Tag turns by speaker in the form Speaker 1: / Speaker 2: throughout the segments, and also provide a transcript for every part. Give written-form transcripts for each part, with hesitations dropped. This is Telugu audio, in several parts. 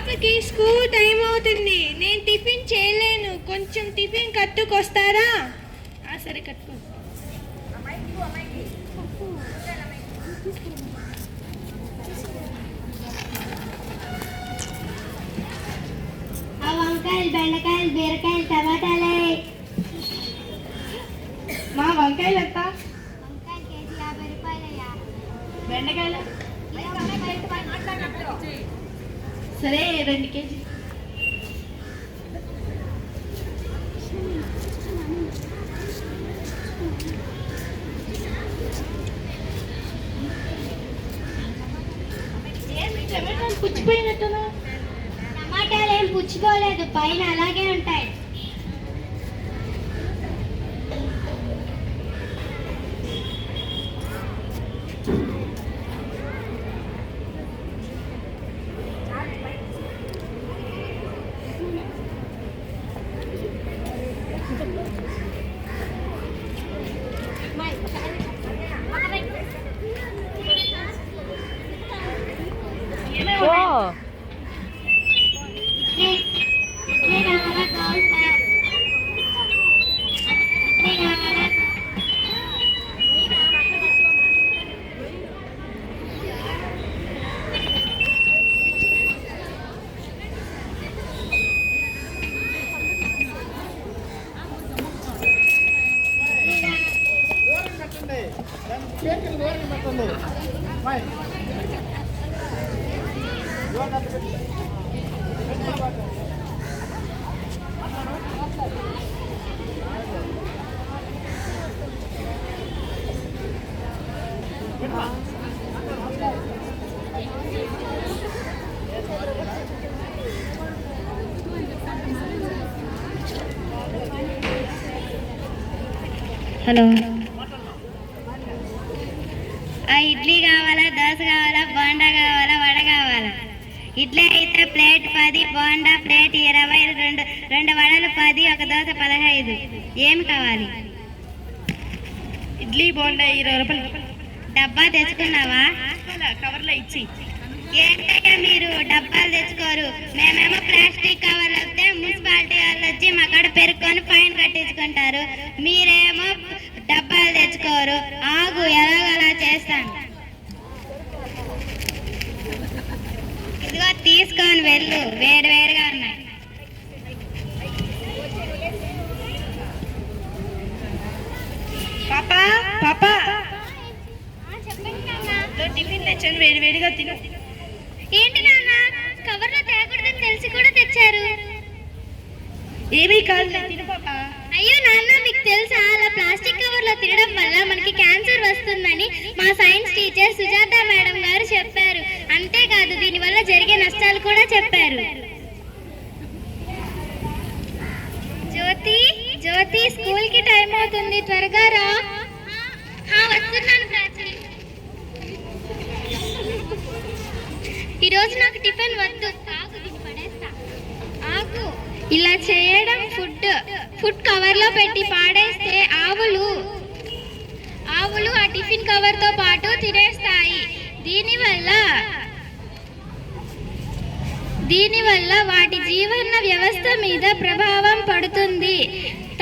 Speaker 1: పాపకి స్కూల్ టైం అవుతుంది, నేను టిఫిన్ చేయలేను, కొంచెం టిఫిన్ కట్టుకొస్తారా? సరే కట్టుకో.
Speaker 2: వంకాయలు, బెండకాయలు, బీరకాయలు, టమాటాలే.
Speaker 1: మా వంకాయలు ఎంత?
Speaker 2: వంకాయలు కేజీ 50 రూపాయలయ్యా.
Speaker 1: బెండకాయలు సరే 2 కేజీ. టమాటాలు పుచ్చిపోయినట్టునా?
Speaker 2: టమాటాలు ఏం పుచ్చిపోలేదు, పైన అలాగే ఉంటాయి.
Speaker 1: హలో,
Speaker 2: ఇడ్లీ కావాలా, దోశ కావాలా, బోండా కావాలా, వడ కావాలా? ఇడ్లీ అయితే ప్లేట్ 10, బోండా ప్లేట్ 20, 2 వడలు 10, ఒక దోశ 15. ఏమి కావాలి?
Speaker 1: ఇడ్లీ బోండా 20 రూపాయలు.
Speaker 2: డబ్బా తెచ్చుకున్నావా?
Speaker 1: కవర్లో ఇచ్చి.
Speaker 2: ఏంటయ్యా మీరు డబ్బాలు తెచ్చుకోరు, మేమేమో ప్లాస్టిక్ కవర్లు వస్తే మున్సిపాలిటీ వాళ్ళు వచ్చి మా కాడ పెరుక్కొని ఫైన్ కట్టించుకుంటారు, మీరేమో డబ్బాలు తెచ్చుకోరు. ఆగు, ఎలాగోలా చేస్తాను. ఇదిగో తీసుకొని వెళ్ళు, వేరు వేరుగా ఉన్నాయి.
Speaker 1: పాపా పాపా, టిఫిన్ తెచ్చాను, వేడి వేడిగా తిను.
Speaker 2: ఏంటి నాన్న, కవర్లో తేకూడదని తెలిసి కూడా తెచ్చారు?
Speaker 1: ఏమీ కాదు, తిను పాపా.
Speaker 2: అయ్యో నాన్న, మీకు తెలుసా అలా ప్లాస్టిక్ కవర్లో తినడం వల్ల మనకి క్యాన్సర్ వస్తుందని మా సైన్స్ టీచర్ సుజాత మేడం గారు చెప్పారు. అంతేకాదు దీనివల్ల జరిగే నష్టాలు కూడా చెప్పారు. జ్యోతి, జ్యోతి, స్కూల్ కి టైం అవుతుంది, త్వరగా రా. వస్తున్నాను ప్రాచి. ఈరోజు నాకు టిఫిన్ వద్దు. ఆగు, దీన్ని పడేస్తా. ఆగు, ఇలా చేయడం ఫుడ్ కవర్లో పెట్టి పాడేస్తే ఆవులు ఆ టిఫిన్ కవర్తో పాటు తినేస్తాయి. దీనివల్ల వాటి జీవన వ్యవస్థ మీద ప్రభావం పడుతుంది.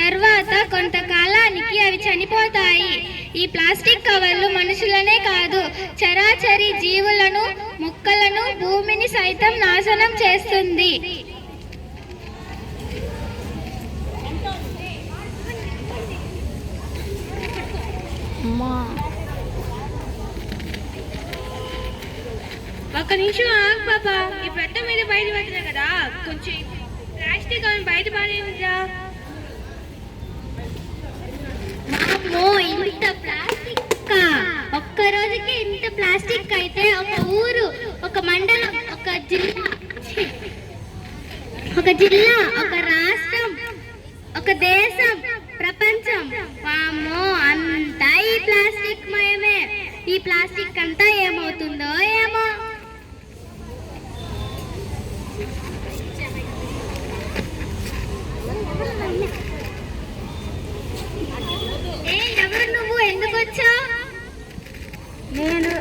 Speaker 2: తర్వాత కొంతకాలానికి అవి చనిపోతాయి. ఈ ప్లాస్టిక్ కవర్లు మనుషులనే కాదు, చరాచరి జీవులను, మొక్కలను, భూమిని సైతం నాశనం చేస్తుంది.
Speaker 1: ఒక్క నిమిషం ఆగు పాపా, ఈ పెట్ట మీద బయట పెట్టినా కదా, కొంచెం ప్లాస్టిక్ అవి బయట పారేదా?
Speaker 2: ఇంత ప్లాస్టిక్, ఒక్క రోజుకి ఇంత ప్లాస్టిక్ అయితే ఒక ఊరు, ఒక మండలం, ఒక జిల్లా, ఒక రాష్ట్రం, ఒక దేశం, ప్రపంచం, వామ్మో అంతా ఈ ప్లాస్టిక్ మయమే. ఈ ప్లాస్టిక్ అంతా ఏమవుతుందో ఏమో. ఎవరు నువ్వు, ఎందుకు వచ్చావు? నేను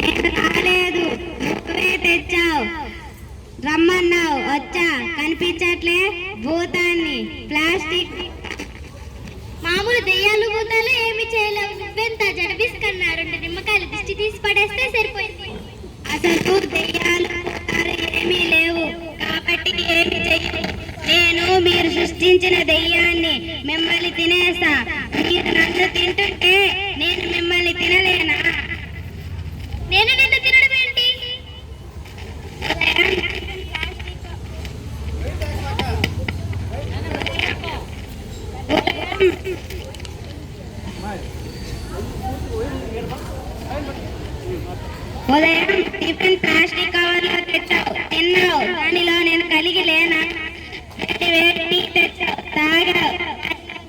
Speaker 2: నేను రాలేదు, నువ్వే తెచ్చావు. రమ్మన్నావు, వచ్చా. కనిపించట్లే భూతాన్ని. ప్లాస్టిక్ మామూలు దెయ్యాలు భూతాలు ఏమి చేయలేవు. నువ్వెంత జడబిస్కన్నా 2 నిమ్మకాయలు దిష్టి తీసి పడేస్తే సరిపోయింది. అసలు దెయ్యాలు భూతాలు ఏమీ లేవు కాబట్టి ఏమి చెయ్యవు. నేను మీరు సృష్టించిన దెయ్యాన్ని. మిమ్మల్ని తినేస్తా. మీరు నన్ను తింటుంటే నేను మిమ్మల్ని తినలేనా? నేను నిన్ను తినడం ఏంటి? ఉదయం టిఫిన్ ప్లాస్టిక్ కవర్లో తెచ్చావు, తిన్నావు. దానిలో నేను కలిగి లేనా? వేడి టీ తెచ్చావు, తాగావు.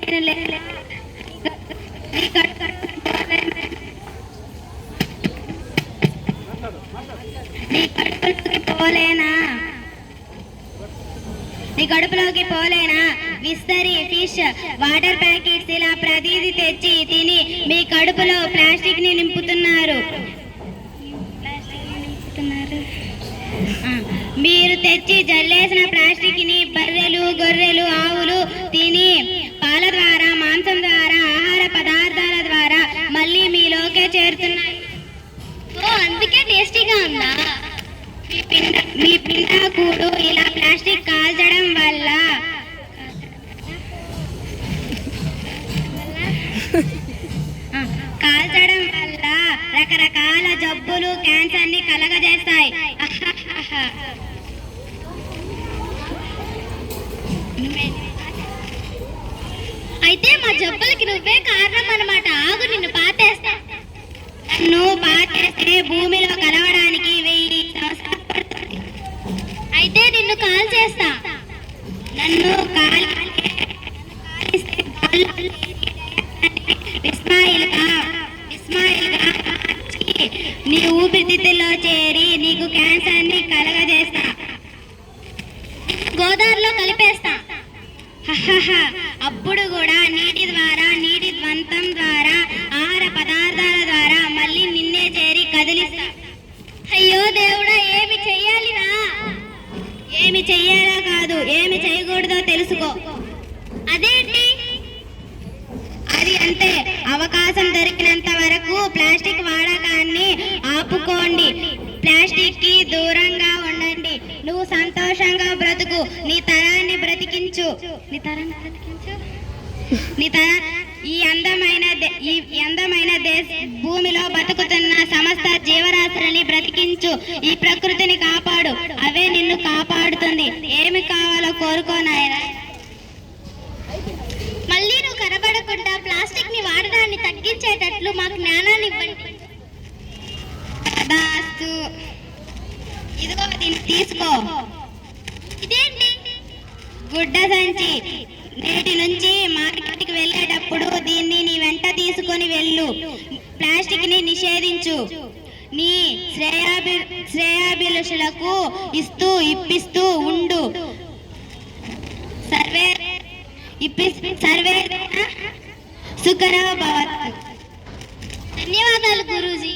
Speaker 2: నేను లేనా? నీ కడుపులోకి పోలేనా? నీ కడుపులోకి పోలేనా? విస్తరి, ఫిష్, వాటర్ ప్యాకెట్స్ ఇలా ప్రతిదీ తెచ్చి తిని మీ కడుపులో ప్లాస్టిక్ ని నింపుతున్నారు. మీరు తెచ్చి జల్లేసిన ప్లాస్టిక్ ని బర్రెలు, గొర్రెలు, ఆవులు తిని పాల ద్వారా, మాంసం ద్వారా, ఆహార పదార్థాల ద్వారా మళ్ళీ మీలోకే చేరుతున్నాయి. ఓ, అందుకే టేస్టీగా ఉందా? మీ పిండాకుడు ఇలా ప్లాస్టిక్ కాల్చడం వల్ల రకరకాల జబ్బులు, క్యాన్సర్ ని కలగజేస్తాయి. అయితే మా జబ్బులకి నువ్వే కారణం అన్నమాట. ఆగు, నిన్ను పాతేస్తా. నువ్వు పాతేస్తే భూమిలో కలవడానికి 1000 సంవత్సరాలు పడుతుంది. అయితే నిన్ను కాల్ చేస్తా. నన్ను నీ ఊపిరితిత్తుల్లో చేరి నీకు క్యాన్సర్ ని కలగజేస్తా. గోదావరిలో కలిపేస్తా. అప్పుడు కూడా నీటి ద్వారా, నీటి ద్వంతం ద్వారా, ఆహార పదార్థాల ద్వారా మళ్ళీ నిన్నే చేరి కదిలిస్తా. అయ్యో దేవుడా, ఏమి చెయ్యాలిరా? ఏమి చెయ్యాలో కాదు, ఏమి చేయకూడదో తెలుసుకో. అదేంటి? అది అంతే. అవకాశం దొరికినంత వరకు ప్లాస్టిక్ వాడకాన్ని ఆపుకోండి. ప్లాస్టిక్ కి దూరంగా ఉండండి. నువ్వు సంతోషంగా బ్రతుకు. నీ తరాన్ని బ్రతికించు. ఈ అందమైన భూమిలో బతుకుతున్న సమస్త జీవరాశులని బ్రతికించు. ఈ ప్రకృతిని కాపాడు. అవే నిన్ను కాపాడుతుంది. ఏమి కావాలో కోరుకో నాయనా. మళ్ళీ నువ్వు కనబడకుండా ప్లాస్టిక్ ని వాడడాన్ని తగ్గించేటట్లు మాకు జ్ఞానాన్ని ఇవ్వండి. ఇదిగో, దీన్ని తీసుకో. ఇదేంటి? గుడ్డ సంచి. నేటి నుంచి మార్కెట్కి వెళ్ళేటప్పుడు దీన్ని నీ వెంట తీసుకొని వెళ్ళు. ప్లాస్టిక్ ని నిషేధించు. నీ శ్రేయాభిలాషులకు ఇప్పిస్తూ ఉండు. సర్వే సుఖరో భవతు. ధన్యవాదాలు గురూజీ.